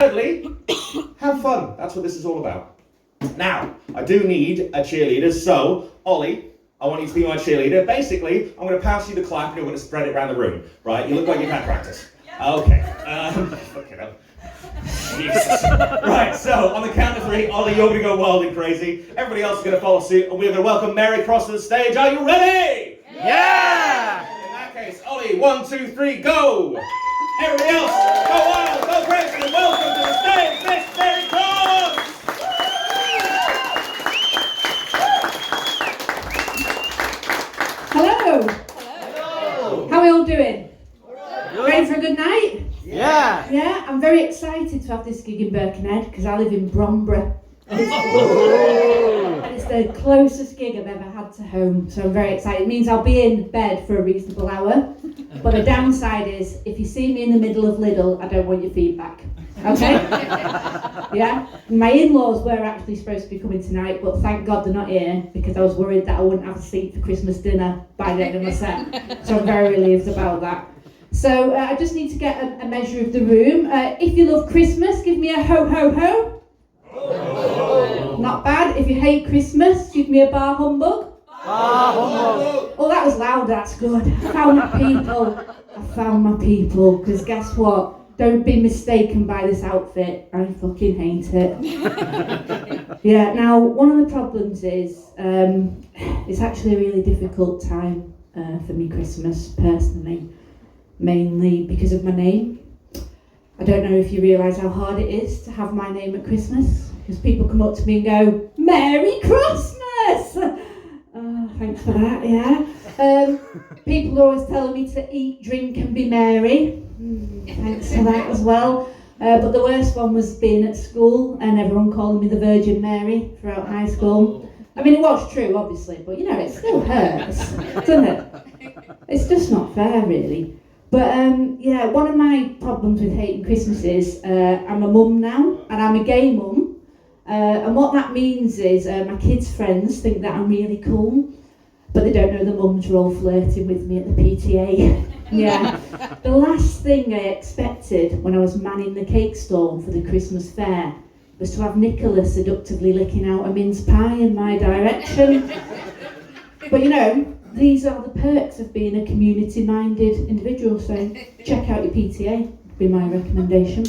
Thirdly, have fun. That's what this is all about. Now, I do need a cheerleader, so Ollie, I want you to be my cheerleader. Basically, I'm going to pass you the clap and you're going to spread it around the room, right? You look like you've had practice. Okay. Fuck it up. Jesus. Right, so on the count of 3, Ollie, you're going to go wild and crazy. Everybody else is going to follow suit, and we're going to welcome Mary Cross to the stage. Are you ready? Yeah! In that case, Ollie, 1, 2, 3, go! Everybody else, go wild, go crazy, and welcome to the stage, Miss Mary Cross! Hello! Hello! How are we all doing? Ready for a good night? Yeah! Yeah, I'm very excited to have this gig in Birkenhead because I live in Bromborough. And it's the closest gig I've ever had to home, so I'm very excited. It means I'll be in bed for a reasonable hour, but the downside is, if you see me in the middle of Lidl, I don't want your feedback. Okay? Yeah? My in-laws were actually supposed to be coming tonight, but thank God they're not here, because I was worried that I wouldn't have a seat for Christmas dinner by the end of my set. So I'm very relieved about that. So I just need to get a measure of the room. If you love Christmas, give me a ho ho ho. Not bad. If you hate Christmas, give me a bar humbug. Bar humbug. Oh, that was loud, that's good. I found my people, because guess what? Don't be mistaken by this outfit. I fucking hate it. Yeah, now, one of the problems is, it's actually a really difficult time for me, Christmas, personally. Mainly because of my name. I don't know if you realise how hard it is to have my name at Christmas, because people come up to me and go, Merry Christmas! Oh, thanks for that, yeah. People are always telling me to eat, drink and be merry. Thanks for that as well. But the worst one was being at school and everyone calling me the Virgin Mary throughout high school. I mean, it was true, obviously, but you know, it still hurts, doesn't it? It's just not fair, really. But yeah, one of my problems with hating Christmas is I'm a mum now, and I'm a gay mum. And what that means is my kids' friends think that I'm really cool, but they don't know the mums are all flirting with me at the PTA. Yeah. The last thing I expected when I was manning the cake stall for the Christmas fair was to have Nicola seductively licking out a mince pie in my direction. But you know, these are the perks of being a community-minded individual, so check out your PTA, would be my recommendation.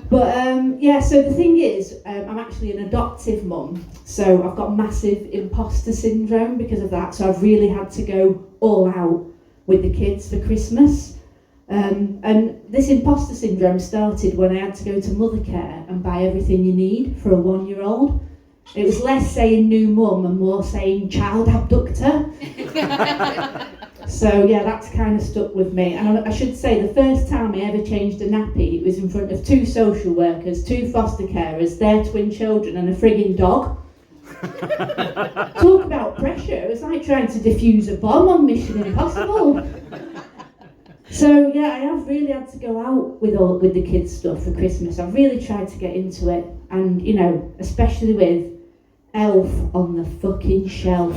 But yeah, so the thing is, I'm actually an adoptive mum, so I've got massive imposter syndrome because of that, so I've really had to go all out with the kids for Christmas. And this imposter syndrome started when I had to go to Mothercare and buy everything you need for a 1-year-old. It was less saying new mum and more saying child abductor. So yeah, that's kind of stuck with me. And I should say, the first time I ever changed a nappy, it was in front of 2 social workers, 2 foster carers, their twin children and a frigging dog. Talk about pressure. It was like trying to defuse a bomb on Mission Impossible. So yeah, I have really had to go out with the kids' stuff for Christmas. I've really tried to get into it, and you know, especially with Elf on the fucking shelf.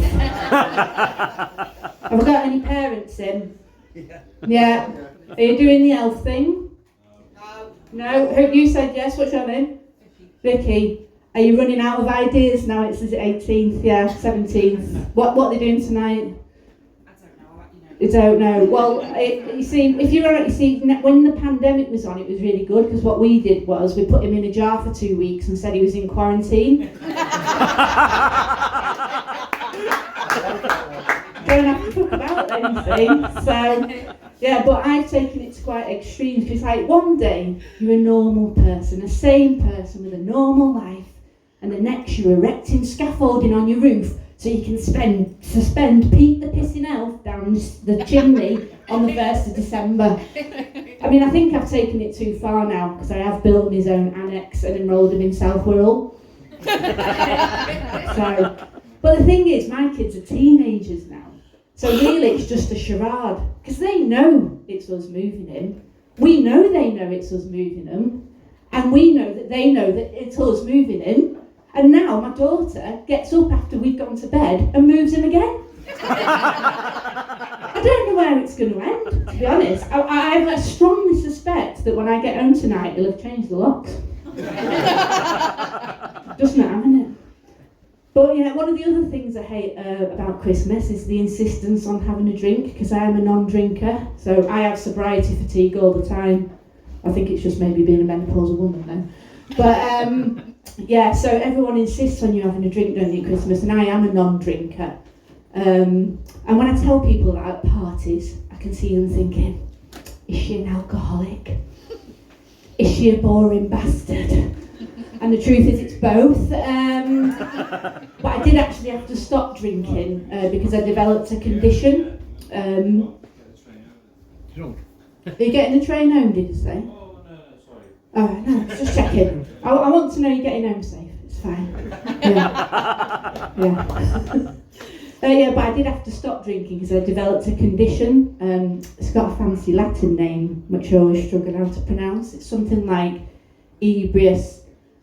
Have I got any parents in? Yeah. Are you doing the Elf thing? No. Who, you said yes. What's your name? Vicky. Are you running out of ideas now? It's the 18th, yeah, 17th. What are they doing tonight? You don't know. Well, you see, when the pandemic was on, it was really good, because what we did was we put him in a jar for 2 weeks and said he was in quarantine. Don't have to talk about anything. So, yeah, but I've taken it to quite extremes, because like one day you're a normal person, a sane person with a normal life, and the next you're erecting scaffolding on your roof so you can suspend Pete the Pissing Elf down the chimney on the 1st of December. I mean, I think I've taken it too far now, because I have built his own annex and enrolled him in South Wirral. So, but the thing is, my kids are teenagers now, so really it's just a charade, because they know it's us moving him. We know they know it's us moving him, and we know that they know that it's us moving him. And now my daughter gets up after we've gone to bed and moves him again. I don't know where it's going to end, to be honest. I strongly suspect suspect that when I get home tonight, he'll have changed the locks. Just not having it. But yeah, one of the other things I hate about Christmas is the insistence on having a drink, because I am a non-drinker, so I have sobriety fatigue all the time. I think it's just maybe being a menopausal woman then. But yeah, so everyone insists on you having a drink, don't you, at Christmas, and I am a non-drinker. And when I tell people that at parties, I can see them thinking, is she an alcoholic? Is she a boring bastard? And the truth is it's both. But I did actually have to stop drinking because I developed a condition. Are you getting the train home, did you say? Oh, no, sorry. Oh, no, just checking. I want to know you're getting home safe. It's fine. Yeah. Yeah, but I did have to stop drinking because I developed a condition. It's got a fancy Latin name, which I always struggle how to pronounce. It's something like Ebrius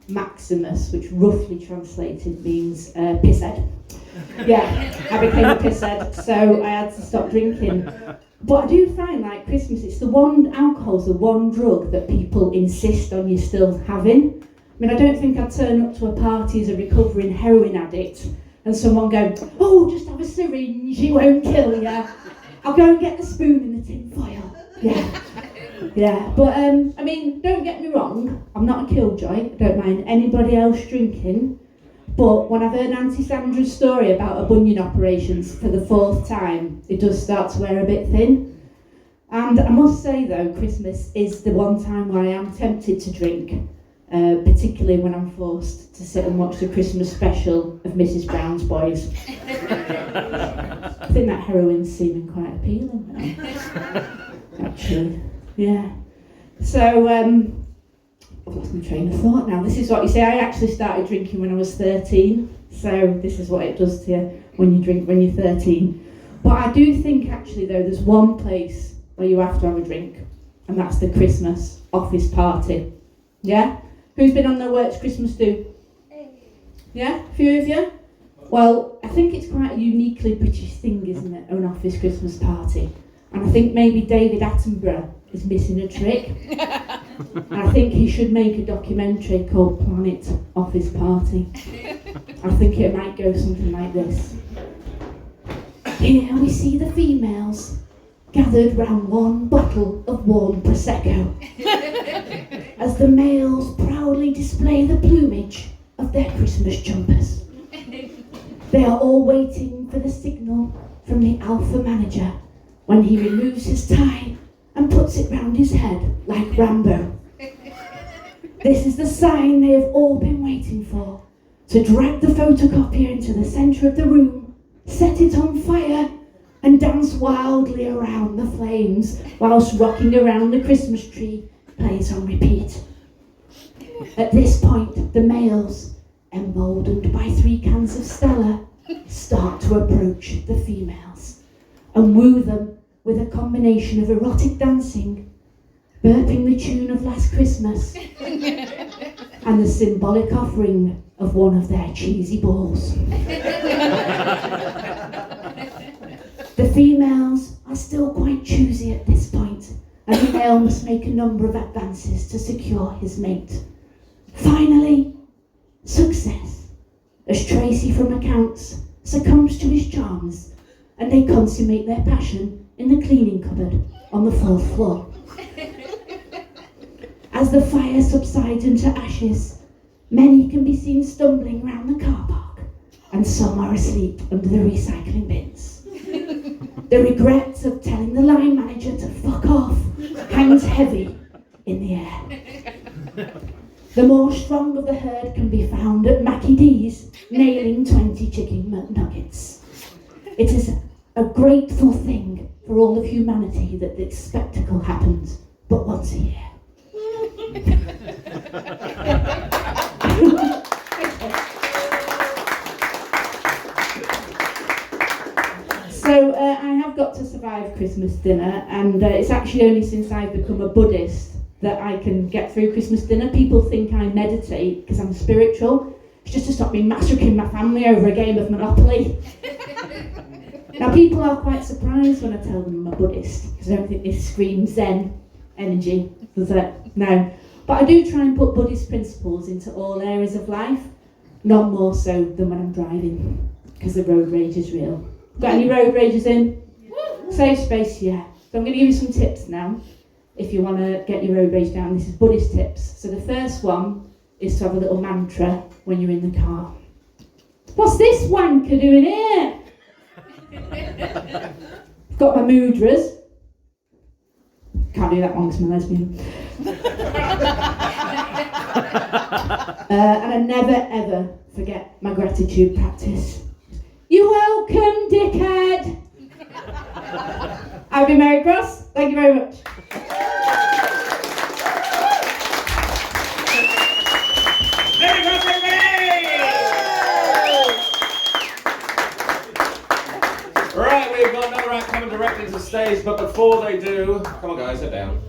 Maximus, which roughly translated means pisshead. Yeah, I became a pisshead, so I had to stop drinking. But I do find, like, Christmas, alcohol's the one drug that people insist on you still having. I mean, I don't think I'd turn up to a party as a recovering heroin addict and someone go, oh, just have a syringe, it won't kill you. I'll go and get the spoon in the tin foil. Yeah, but I mean, don't get me wrong, I'm not a killjoy, I don't mind anybody else drinking, but when I've heard Auntie Sandra's story about her bunion operations for the 4th time, it does start to wear a bit thin. And I must say though, Christmas is the one time where I am tempted to drink, particularly when I'm forced to sit and watch the Christmas special of Mrs. Brown's Boys. I think that heroin's seeming quite appealing now, actually. Yeah. So, I've lost my train of thought now. This is what you say, I actually started drinking when I was 13, so this is what it does to you when you drink when you're 13. But I do think actually though, there's one place where you have to have a drink, and that's the Christmas office party. Yeah? Who's been on their work's Christmas do? Yeah? A few of you? Well, I think it's quite a uniquely British thing, isn't it, an office Christmas party? And I think maybe David Attenborough is missing a trick. I think he should make a documentary called Planet Office Party. I think it might go something like this. Here we see the females gathered round one bottle of warm Prosecco as the males proudly display the plumage of their Christmas jumpers. They are all waiting for the signal from the alpha manager when he removes his tie and puts it round his head like Rambo. This is the sign they have all been waiting for, to drag the photocopier into the centre of the room, set it on fire, and dance wildly around the flames whilst rocking around the Christmas tree plays on repeat. At this point, the males, emboldened by 3 cans of Stella, start to approach the females and woo them with a combination of erotic dancing, burping the tune of Last Christmas, and the symbolic offering of one of their cheesy balls. The females are still quite choosy at this point, and the male must make a number of advances to secure his mate. Finally, success, as Tracy from accounts succumbs to his charms, and they consummate their passion in the cleaning cupboard on the 4th floor. As the fire subsides into ashes, many can be seen stumbling round the car park, and some are asleep under the recycling bins. The regret of telling the line manager to fuck off hangs heavy in the air. The more strong of the herd can be found at Mackie D's, nailing 20 chicken McNuggets. It is a grateful thing for all of humanity that this spectacle happens but once a year. So I have got to survive Christmas dinner, and it's actually only since I've become a Buddhist that I can get through Christmas dinner. People think I meditate because I'm spiritual. It's just to stop me massacring my family over a game of Monopoly. Now people are quite surprised when I tell them I'm a Buddhist, because I don't think this screams Zen. energy, does it? No. But I do try and put Buddhist principles into all areas of life, not more so than when I'm driving, because the road rage is real. Got any road rages in? Safe space, yeah. So I'm going to give you some tips now, if you want to get your road rage down. This is Buddhist tips. So the first one is to have a little mantra when you're in the car. What's this wanker doing here? Got my mudras. Can't do that one because I'm a lesbian. And I never ever forget my gratitude practice. You're welcome, dickhead. I've been Mary Cross. Thank you very much. Mary Cross, everybody! Right, we've got another act coming directly to the stage, but before they do, come on guys, sit down.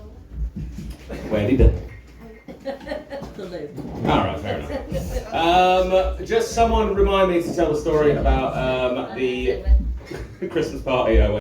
Where'd he do? Alright, fair enough. Just someone remind me to tell the story about the Christmas party I went